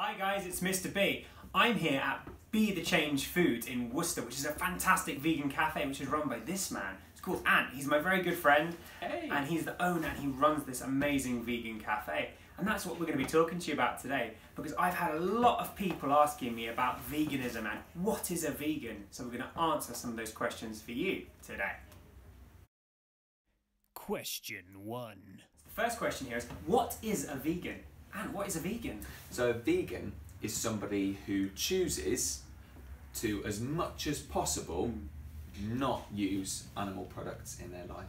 Hi guys, it's Mr. B. I'm here at Be The Change Foods in Worcester, which is a fantastic vegan cafe which is run by this man. It's called Ant. He's my very good friend, and he's the owner and he runs this amazing vegan cafe. And that's what we're going to be talking to you about today, because I've had a lot of people asking me about veganism and what is a vegan. So we're going to answer some of those questions for you today. Question 1. The first question here is, what is a vegan? And what is a vegan? So a vegan is somebody who chooses to, as much as possible, not use animal products in their life.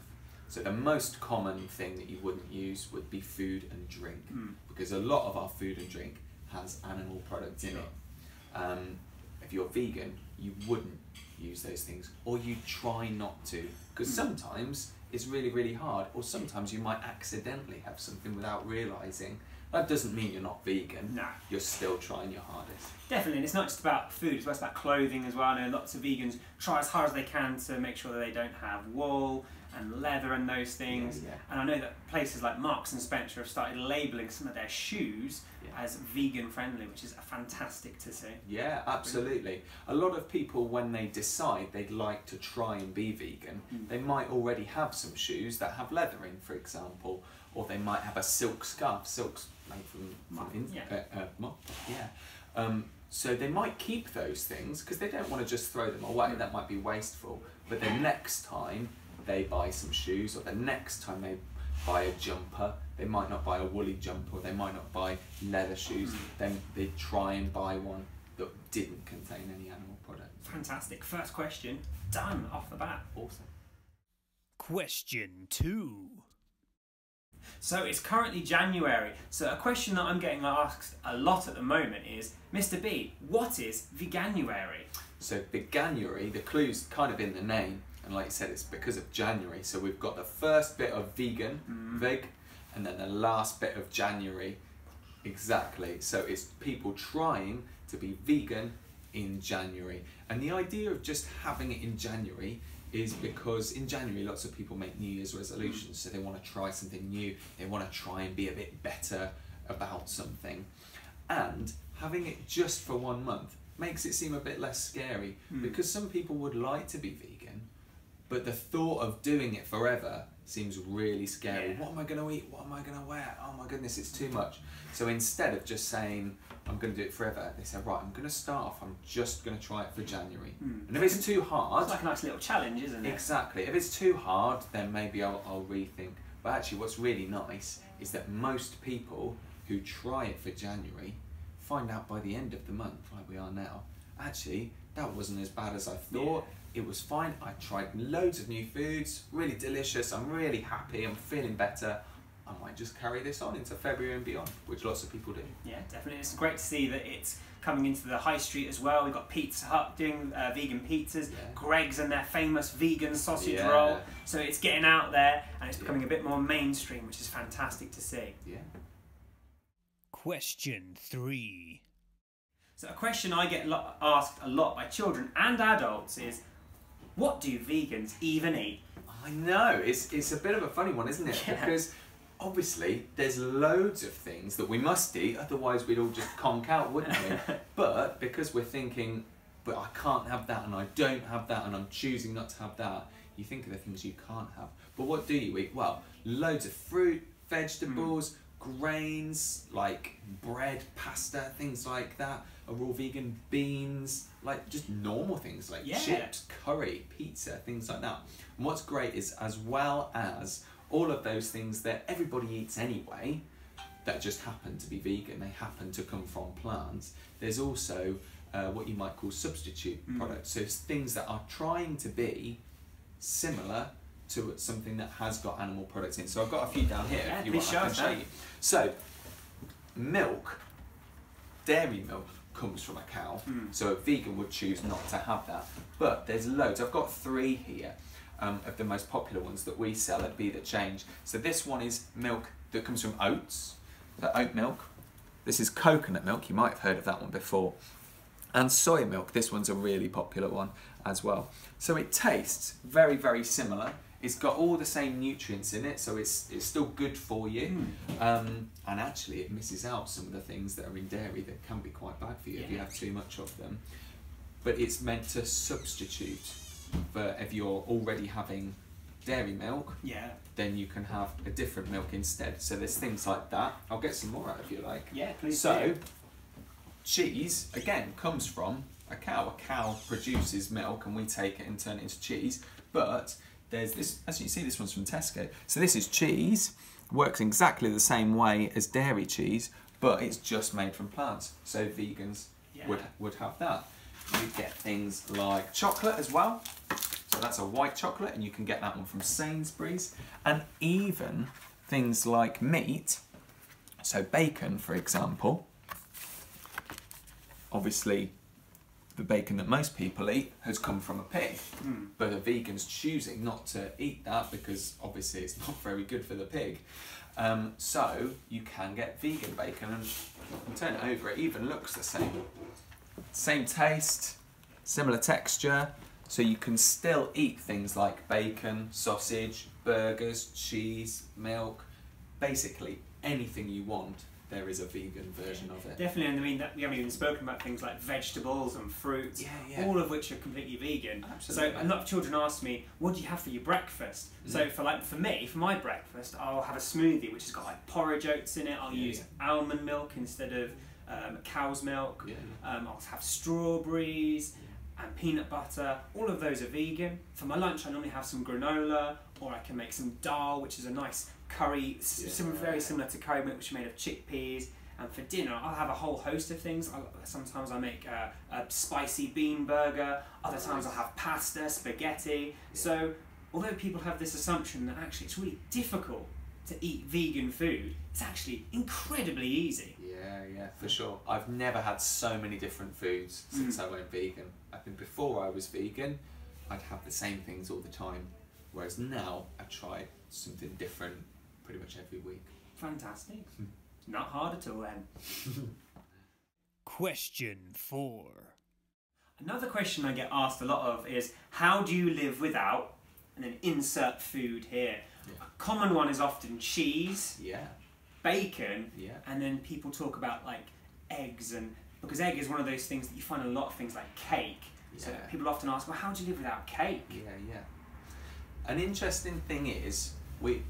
So the most common thing that you wouldn't use would be food and drink, because a lot of our food and drink has animal products in it. If you're vegan, you wouldn't use those things, or you try not to, because sometimes it's really, really hard, or sometimes you might accidentally have something without realising. That doesn't mean you're not vegan. No. You're still trying your hardest. Definitely, and it's not just about food, it's about clothing as well. I know lots of vegans try as hard as they can to make sure that they don't have wool and leather and those things. Yeah. And I know that places like Marks and Spencer have started labelling some of their shoes as vegan friendly, which is fantastic to see. Yeah, absolutely. A lot of people, when they decide they'd like to try and be vegan, they might already have some shoes that have leather in, for example, or they might have a silk scarf. Silk's made from so they might keep those things because they don't want to just throw them away. That might be wasteful. But the next time they buy some shoes, or the next time they buy a jumper, they might not buy a woolly jumper, or they might not buy leather shoes, then they try and buy one that didn't contain any animal products. Fantastic. First question done off the bat. Awesome. Question 2. So it's currently January, so a question that I'm getting asked a lot at the moment is, Mr. B, what is veganuary? So veganuary, the clue's kind of in the name, and like you said, it's because of January. So we've got the first bit of vegan, veg, and then the last bit of January, exactly. So it's people trying to be vegan in January. And the idea of just having it in January is because in January lots of people make New Year's resolutions, so they want to try something new, they want to try and be a bit better about something. And having it just for 1 month makes it seem a bit less scary, because some people would like to be vegan, but the thought of doing it forever seems really scary. What am I going to eat? What am I going to wear? Oh my goodness, it's too much. So instead of just saying, I'm going to do it forever, they said, right, I'm going to start off, I'm just going to try it for January. And if it's too hard... It's like a nice little challenge, isn't it? Exactly. If it's too hard, then maybe I'll rethink. But actually what's really nice is that most people who try it for January find out by the end of the month, like we are now, actually, that wasn't as bad as I thought. It was fine. I tried loads of new foods, really delicious. I'm really happy. I'm feeling better. I might just carry this on into February and beyond, which lots of people do. Yeah, definitely. It's great to see that it's coming into the high street as well. We've got Pizza Hut doing vegan pizzas, Greg's and their famous vegan sausage roll. So it's getting out there and it's becoming a bit more mainstream, which is fantastic to see. Yeah. Question 3. So a question I get asked a lot by children and adults is, what do vegans even eat? I know, it's a bit of a funny one, isn't it? Because obviously there's loads of things that we must eat, otherwise we'd all just conk out, wouldn't we? But because we're thinking, but I can't have that and I don't have that and I'm choosing not to have that, you think of the things you can't have. But what do you eat? Well, loads of fruit, vegetables, grains, like bread, pasta, things like that are all vegan. Beans, like just normal things like chips, curry, pizza, things like that. And what's great is, as well as all of those things that everybody eats anyway, that just happen to be vegan, they happen to come from plants, there's also what you might call substitute products. So it's things that are trying to be similar to something that has got animal products in. So I've got a few down here if you want, I can show you. So milk, dairy milk, comes from a cow, so a vegan would choose not to have that. But there's loads. I've got 3 here of the most popular ones that we sell at Be The Change. So this one is milk that comes from oats, the oat milk. This is coconut milk, you might have heard of that one before. And soy milk, this one's a really popular one as well. So it tastes very, very similar It's got all the same nutrients in it, so it's still good for you. And actually, it misses out some of the things that are in dairy that can be quite bad for you if you have too much of them. But it's meant to substitute for if you're already having dairy milk. Then you can have a different milk instead. So there's things like that. I'll get some more out if you like. Yeah, please. So cheese again comes from a cow. A cow produces milk, and we take it and turn it into cheese. But there's this, as you see, this one's from Tesco. So this is cheese. Works exactly the same way as dairy cheese, but it's just made from plants. So vegans would have that. You get things like chocolate as well. So that's a white chocolate, and you can get that one from Sainsbury's. And even things like meat. So bacon, for example. Obviously, the bacon that most people eat has come from a pig, but a vegan's choosing not to eat that because obviously it's not very good for the pig. So you can get vegan bacon, and you can turn it over, it even looks the same. Same taste, similar texture, so you can still eat things like bacon, sausage, burgers, cheese, milk, basically anything you want. There is a vegan version of it. Definitely, and I mean that we haven't even spoken about things like vegetables and fruits, all of which are completely vegan. Absolutely. So a lot of children ask me, "What do you have for your breakfast?" So for me, for my breakfast, I'll have a smoothie which has got like porridge oats in it. I'll use almond milk instead of cow's milk. I'll have strawberries and peanut butter. All of those are vegan. For my lunch, I normally have some granola, or I can make some dal, which is a nice curry, very similar to curry milk, which is made of chickpeas. And for dinner, I'll have a whole host of things. Sometimes I make a spicy bean burger. Other times I'll have pasta, spaghetti. So although people have this assumption that actually it's really difficult to eat vegan food, it's actually incredibly easy. Yeah, for sure. I've never had so many different foods since I went vegan. I think before I was vegan, I'd have the same things all the time. Whereas now, I try something different pretty much every week. Fantastic. Not hard at all then. Question 4. Another question I get asked a lot of is, how do you live without, and then insert food here. A common one is often cheese, bacon, and then people talk about like eggs, and because egg is one of those things that you find in a lot of things like cake. So people often ask, well, how do you live without cake? An interesting thing is,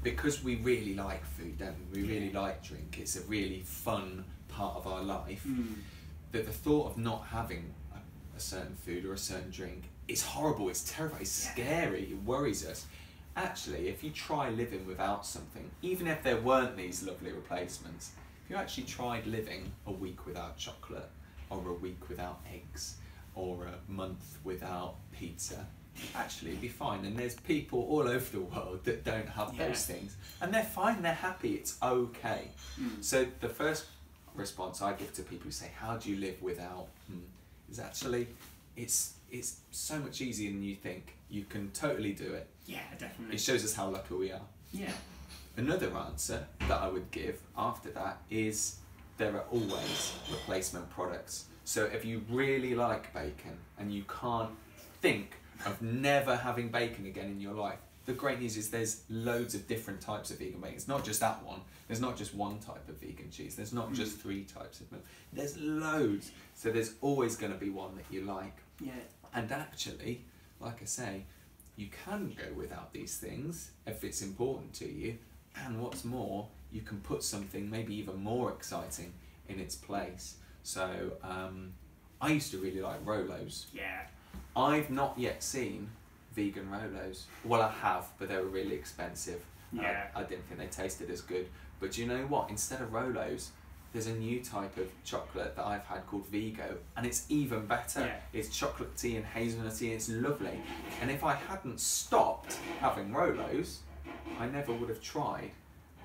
because we really like food, don't we? We really like drink. It's a really fun part of our life. That the thought of not having a certain food or a certain drink is horrible, it's terrifying, it's scary, it worries us. Actually, if you try living without something, even if there weren't these lovely replacements, if you actually tried living a week without chocolate, or a week without eggs, or a month without pizza, actually it'd be fine. And there's people all over the world that don't have those things, and they're fine, they're happy, it's okay. So the first response I give to people who say, how do you live without, is actually, it's so much easier than you think. You can totally do it. Yeah, definitely. It shows us how lucky we are. Yeah. Another answer that I would give after that is there are always replacement products. So if you really like bacon and you can't think of never having bacon again in your life, the great news is there's loads of different types of vegan bacon. It's not just that one. There's not just one type of vegan cheese. There's not just 3 types of milk. There's loads. So there's always going to be one that you like. Yeah. And actually, like I say, you can go without these things if it's important to you. And what's more, you can put something maybe even more exciting in its place. So I used to really like Rolos. Yeah. I've not yet seen vegan Rolos. Well, I have, but they were really expensive. Yeah. I didn't think they tasted as good. But do you know what? Instead of Rolos, there's a new type of chocolate that I've had called Vigo, and it's even better. Yeah. It's chocolatey and hazelnutty, it's lovely. And if I hadn't stopped having Rolos, I never would have tried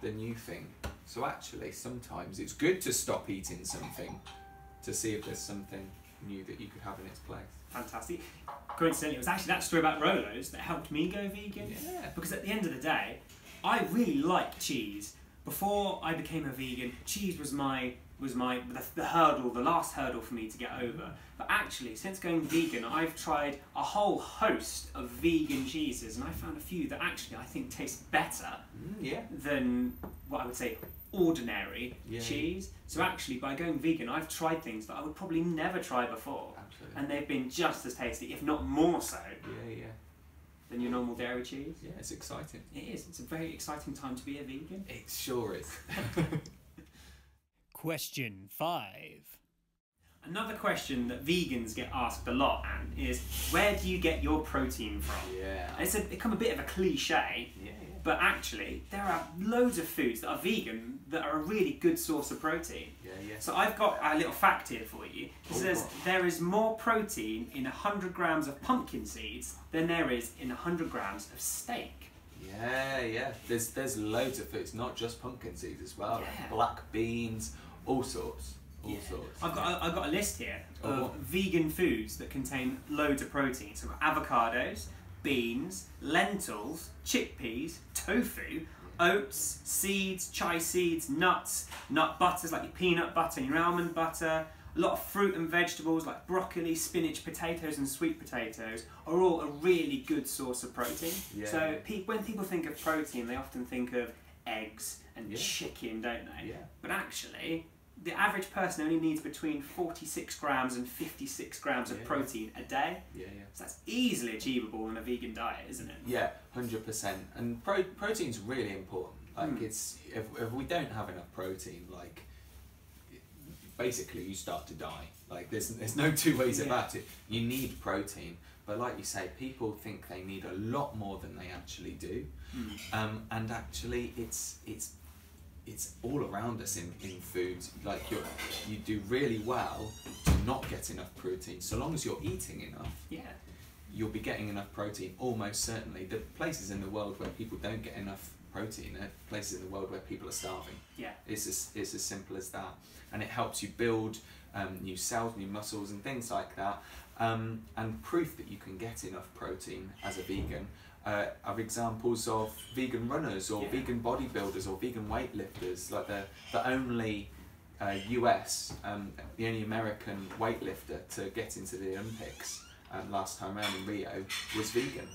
the new thing. So actually, sometimes it's good to stop eating something to see if there's something new that you could have in its place. Fantastic. Coincidentally, it was actually that story about Rolos that helped me go vegan. Yeah. Because at the end of the day, I really like cheese. Before I became a vegan, cheese was my was the hurdle, the last hurdle for me to get over. But actually, since going vegan, I've tried a whole host of vegan cheeses, and I found a few that actually I think taste better than what I would say ordinary cheese. So actually, by going vegan, I've tried things that I would probably never try before. Absolutely. And they've been just as tasty, if not more so, than your normal dairy cheese. Yeah, it's exciting. It is. It's a very exciting time to be a vegan. It sure is. Question 5. Another question that vegans get asked a lot, Anne, is where do you get your protein from? Yeah. And it's become a bit of a cliche, but actually there are loads of foods that are vegan that are a really good source of protein. So I've got a little fact here for you. It says there is more protein in 100 grams of pumpkin seeds than there is in 100 grams of steak. Yeah. There's loads of foods, not just pumpkin seeds as well. Like black beans, all sorts. I've got a list here of vegan foods that contain loads of protein. So we've got avocados, beans, lentils, chickpeas, tofu, oats, seeds, chia seeds, nuts, nut butters like your peanut butter and your almond butter. A lot of fruit and vegetables like broccoli, spinach, potatoes and sweet potatoes are all a really good source of protein. So when people think of protein, they often think of eggs and chicken, don't they? But actually, the average person only needs between 46 grams and 56 grams of protein a day. So that's easily achievable in a vegan diet, isn't it? Yeah, 100%. And protein's really important. Like it's if we don't have enough protein, like basically you start to die. Like there's no two ways about it. You need protein, but like you say, people think they need a lot more than they actually do. And actually, it's all around us in foods. Like you do really well to not get enough protein. So long as you're eating enough, you'll be getting enough protein almost certainly. The places in the world where people don't get enough protein are places in the world where people are starving. It's as simple as that. And it helps you build new cells, new muscles and things like that. And proof that you can get enough protein as a vegan are examples of vegan runners or vegan bodybuilders or vegan weightlifters. Like the only US, the only American weightlifter to get into the Olympics last time around in Rio was vegan.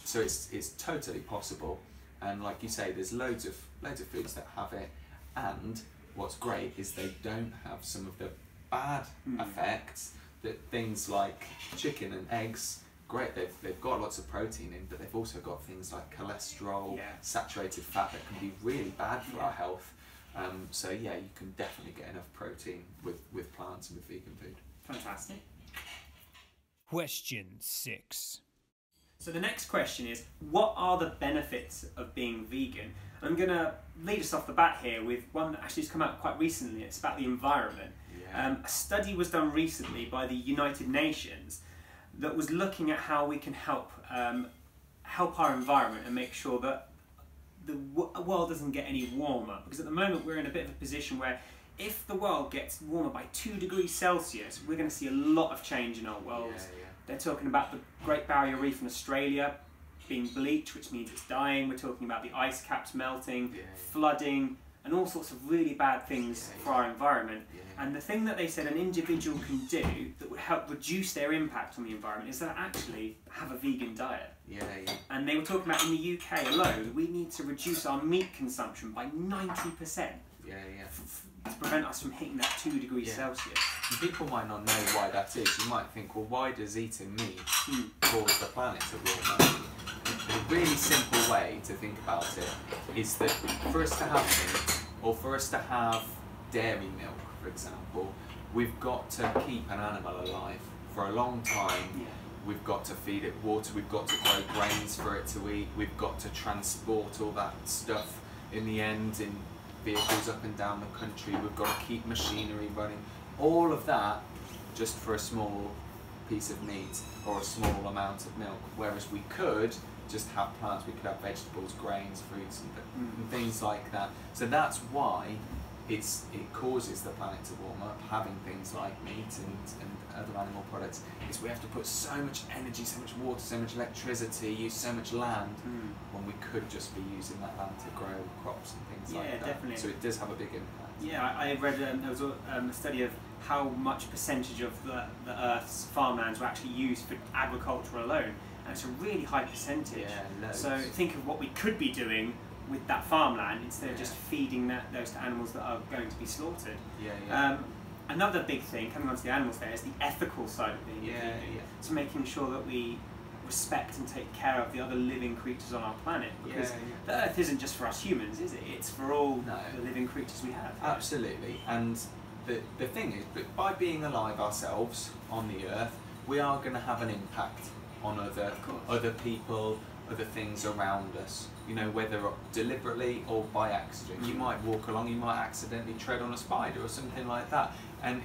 So it's totally possible. And like you say, there's loads of foods that have it. And what's great is they don't have some of the bad effects that things like chicken and eggs. Great, they've got lots of protein in, but they've also got things like cholesterol, saturated fat that can be really bad for our health. So yeah, you can definitely get enough protein with plants and with vegan food. Fantastic. Question 6. So the next question is, what are the benefits of being vegan? I'm going to lead us off the bat here with one that actually has come out quite recently. It's about the environment. A study was done recently by the United Nations that was looking at how we can help our environment and make sure that the world doesn't get any warmer. Because at the moment we're in a bit of a position where if the world gets warmer by 2 degrees Celsius, we're going to see a lot of change in our world. They're talking about the Great Barrier Reef in Australia being bleached, which means it's dying. We're talking about the ice caps melting, flooding, and all sorts of really bad things for our environment. And the thing that they said an individual can do that would help reduce their impact on the environment is to actually have a vegan diet. And they were talking about in the UK alone, we need to reduce our meat consumption by 90%. To prevent us from hitting that 2 degrees Celsius. And people might not know why that is. You might think, well, why does eating meat cause the planet to warm? A really simple way to think about it is that for us to have meat, or for us to have dairy milk, for example, we've got to keep an animal alive for a long time. We've got to feed it water, we've got to grow grains for it to eat, we've got to transport all that stuff in the end in vehicles up and down the country, we've got to keep machinery running. All of that just for a small piece of meat or a small amount of milk, whereas we could just have plants, we could have vegetables, grains, fruits and things like that. So that's why it causes the planet to warm up, having things like meat and other animal products, is we have to put so much energy, so much water, so much electricity, use so much land, when we could just be using that land to grow crops and things like that. Definitely. So it does have a big impact. Yeah, I read there was a study of how much percentage of the Earth's farmlands were actually used for agriculture alone, and it's a really high percentage. Yeah, loads. So think of what we could be doing with that farmland instead of just feeding those to animals that are going to be slaughtered. Another big thing, coming on to the animals there, is the ethical side of being vegan. So making sure that we respect and take care of the other living creatures on our planet, because the Earth isn't just for us humans, is it? It's for all the living creatures we have. Absolutely. And the thing is, but by being alive ourselves on the Earth, we are going to have an impact on other people, other things around us. You know, whether deliberately or by accident. You might walk along, you might accidentally tread on a spider or something like that. And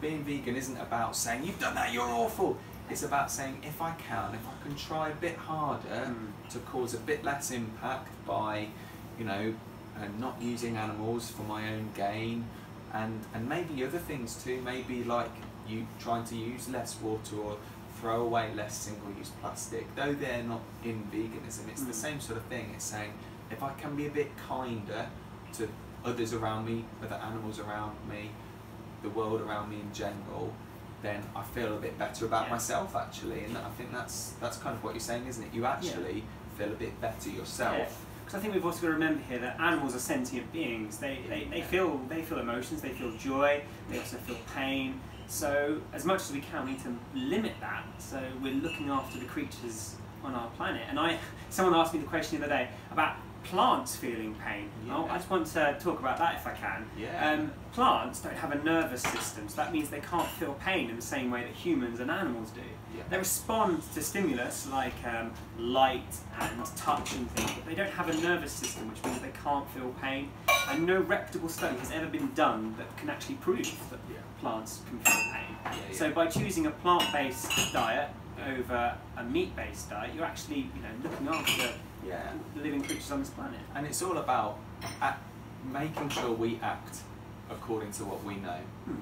being vegan isn't about saying, you've done that, you're awful. It's about saying, if I can try a bit harder to cause a bit less impact by, you know, not using animals for my own gain, and maybe other things too, maybe like you trying to use less water or throw away less single-use plastic. Though they're not in veganism, it's the same sort of thing. It's saying, if I can be a bit kinder to others around me, other animals around me, the world around me in general, then I feel a bit better about myself actually. And I think that's kind of what you're saying, isn't it? You actually feel a bit better yourself. Because I think we've also got to remember here that animals are sentient beings. They feel emotions, they feel joy, they also feel pain. So as much as we can, we need to limit that, so we're looking after the creatures on our planet. And someone asked me the question the other day about plants feeling pain. I just want to talk about that if I can. Plants don't have a nervous system, so that means they can't feel pain in the same way that humans and animals do. They respond to stimulus like light and touch and things, but they don't have a nervous system, which means they can't feel pain. And no reputable study has ever been done that can actually prove that plants can feel pain. So by choosing a plant-based diet over a meat-based diet, you're actually looking after the living creatures on this planet. And it's all about making sure we act according to what we know.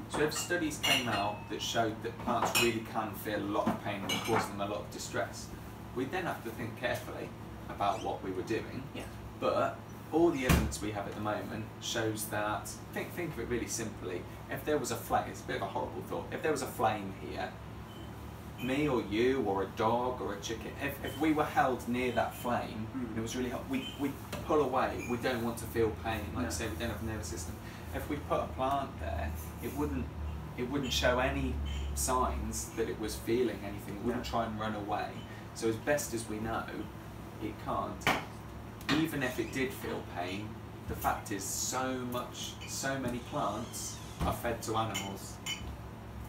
So if studies came out that showed that plants really can feel a lot of pain and cause them a lot of distress, we'd then have to think carefully about what we were doing. But all the evidence we have at the moment shows that, think of it really simply, if there was a flame, it's a bit of a horrible thought, if there was a flame here, me or you or a dog or a chicken, if we were held near that flame and it was really hot, we'd pull away. We don't want to feel pain. Like you say, we don't have a nervous system. If we put a plant there, it wouldn't show any signs that it was feeling anything. It wouldn't try and run away. So as best as we know, it can't. Even if it did feel pain, the fact is so many plants are fed to animals,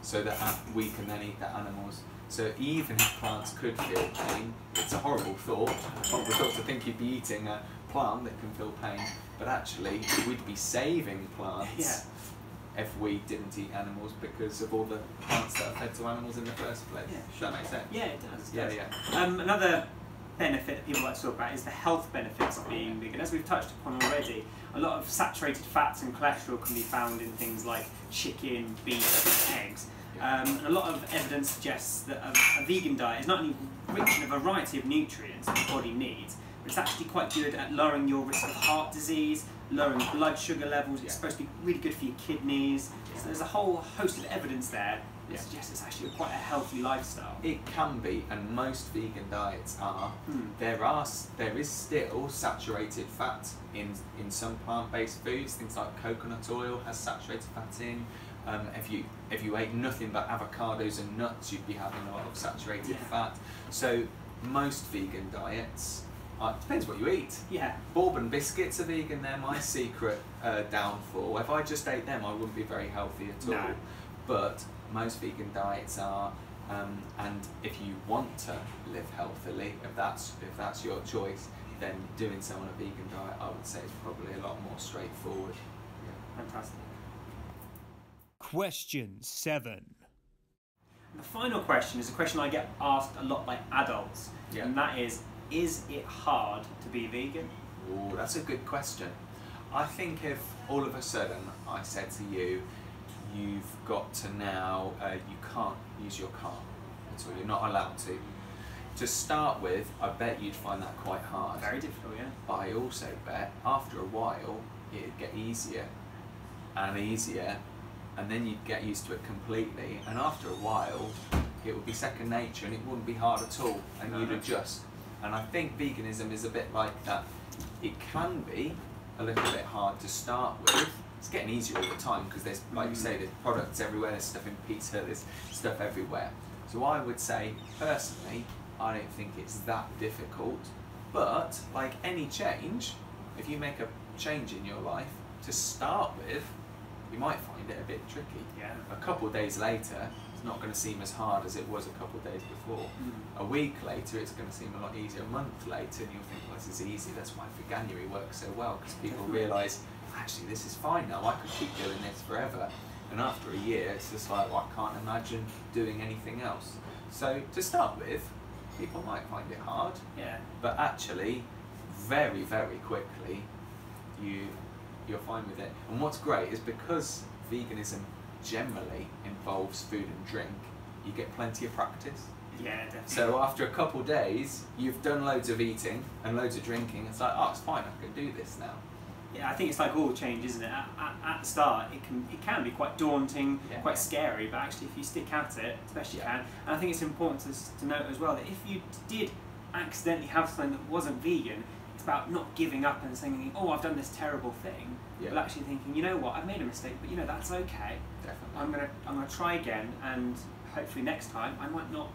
so that we can then eat the animals. So even if plants could feel pain, it's a horrible thought to think you'd be eating a plant that can feel pain, but actually we'd be saving plants if we didn't eat animals because of all the plants that are fed to animals in the first place. Does that make sense? Yeah, it does. Another benefit that people like to talk about is the health benefits of being vegan. As we've touched upon already, a lot of saturated fats and cholesterol can be found in things like chicken, beef, and eggs. And a lot of evidence suggests that a vegan diet is not only rich in a variety of nutrients that the body needs, but it's actually quite good at lowering your risk of heart disease, lowering blood sugar levels. It's supposed to be really good for your kidneys. So there's a whole host of evidence there that suggests it's actually quite a healthy lifestyle. It can be, and most vegan diets are. There is still saturated fat in some plant-based foods. Things like coconut oil has saturated fat in. If you ate nothing but avocados and nuts, you'd be having a lot of saturated fat. So most vegan diets, depends what you eat. Bourbon biscuits are vegan, they're my secret downfall. If I just ate them, I wouldn't be very healthy at all. But most vegan diets are, and if you want to live healthily, if that's your choice, then doing so on a vegan diet, I would say, is probably a lot more straightforward. Fantastic. Question 7. The final question is a question I get asked a lot by adults, and that is it hard to be vegan? Oh, that's a good question. I think if all of a sudden I said to you, you've got to now, you can't use your car at all, you're not allowed to. To start with, I bet you'd find that quite hard. Very difficult, yeah. But I also bet after a while it'd get easier and easier, and then you'd get used to it completely, and after a while it would be second nature and it wouldn't be hard at all, and you'd adjust. And I think veganism is a bit like that. It can be a little bit hard to start with. It's getting easier all the time because there's, like you say, there's products everywhere, there's stuff in pizza, there's stuff everywhere. So I would say, personally, I don't think it's that difficult, but like any change, if you make a change in your life, to start with, you might find it a bit tricky. Yeah. A couple of days later, it's not going to seem as hard as it was a couple of days before. A week later, it's going to seem a lot easier. A month later, and you'll think, well, this is easy. That's why Veganuary works so well, because people realise, actually, this is fine now. I could keep doing this forever. And after a year, it's just like, well, I can't imagine doing anything else. So to start with, people might find it hard. Yeah. But actually, very, very quickly, you're fine with it. And what's great is because veganism generally involves food and drink, you get plenty of practice. Yeah, definitely. So after a couple days, you've done loads of eating and loads of drinking. It's like, oh, it's fine. I can do this now. Yeah, I think it's like all change, isn't it? At the start, it can be quite daunting, quite scary, but actually if you stick at it, as best you can, and I think it's important to note as well that if you did accidentally have something that wasn't vegan, it's about not giving up and saying, oh, I've done this terrible thing, but actually thinking, you know what, I've made a mistake, but you know, that's okay. Definitely. I'm gonna try again, and hopefully next time I might not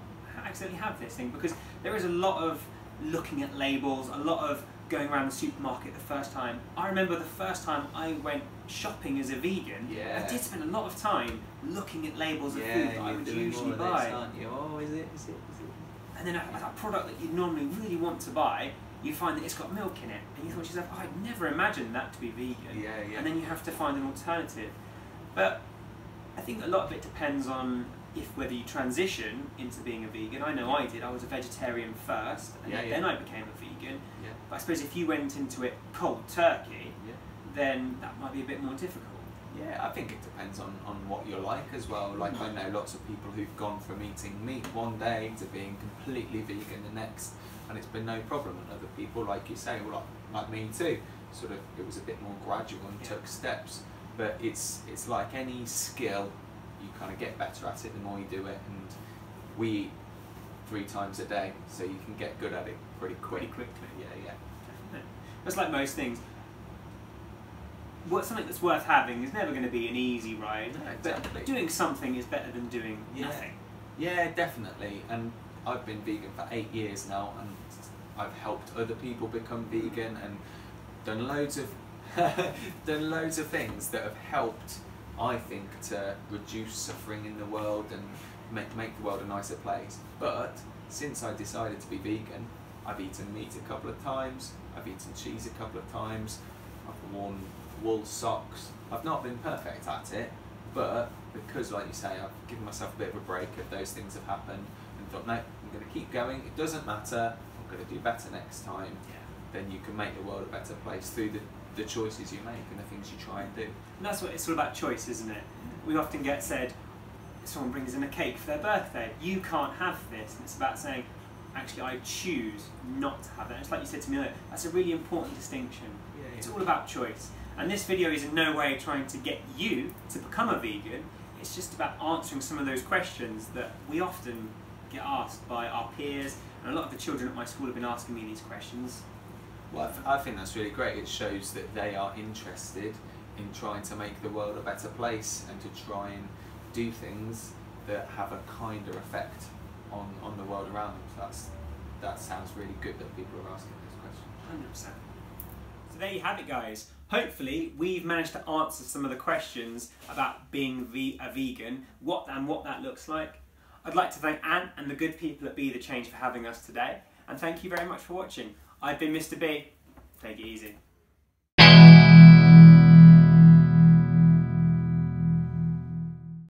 accidentally have this thing, because there is a lot of looking at labels, a lot of going around the supermarket the first time. I remember the first time I went shopping as a vegan, I did spend a lot of time looking at labels of food that I would usually buy. Oh, is it? And then a product that you'd normally really want to buy, you find that it's got milk in it, and you thought to yourself, oh, I'd never imagined that to be vegan. And then you have to find an alternative. But I think a lot of it depends on whether you transition into being a vegan. I know I did. I was a vegetarian first, and then I became a vegan. But I suppose if you went into it cold turkey, then that might be a bit more difficult. Yeah, I think it depends on what you're like as well. Like I know lots of people who've gone from eating meat one day to being completely vegan the next, and it's been no problem. And other people, like you say, well, like me too, sort of, it was a bit more gradual and took steps. But it's like any skill, you kind of get better at it the more you do it. And we eat 3 times a day, so you can get good at it pretty quickly. Yeah. Definitely. It's like most things. Something that's worth having is never going to be an easy ride, but doing something is better than doing nothing. Yeah, definitely. And I've been vegan for 8 years now, and I've helped other people become vegan and done loads of things that have helped, I think, to reduce suffering in the world and make the world a nicer place. But since I decided to be vegan, I've eaten meat a couple of times, I've eaten cheese a couple of times, I've worn wool socks. I've not been perfect at it, but because, like you say, I've given myself a bit of a break if those things have happened and thought, no, I'm going to keep going, it doesn't matter, I'm going to do better next time, then you can make the world a better place through the choices you make and the things you try and do. And that's what it's all about, choice, isn't it? We often get said, someone brings in a cake for their birthday, you can't have this, and it's about saying, actually I choose not to have that. It's like you said to me earlier, that's a really important distinction. It's all about choice. And this video is in no way trying to get you to become a vegan, it's just about answering some of those questions that we often get asked by our peers, and a lot of the children at my school have been asking me these questions. Well, I think that's really great. It shows that they are interested in trying to make the world a better place and to try and do things that have a kinder effect on the world around them. So that sounds really good that people are asking those questions. 100%. So there you have it, guys. Hopefully we've managed to answer some of the questions about being a vegan, what that looks like. I'd like to thank Ant and the good people at Be The Change for having us today, and thank you very much for watching. I've been Mr. B. Take it easy.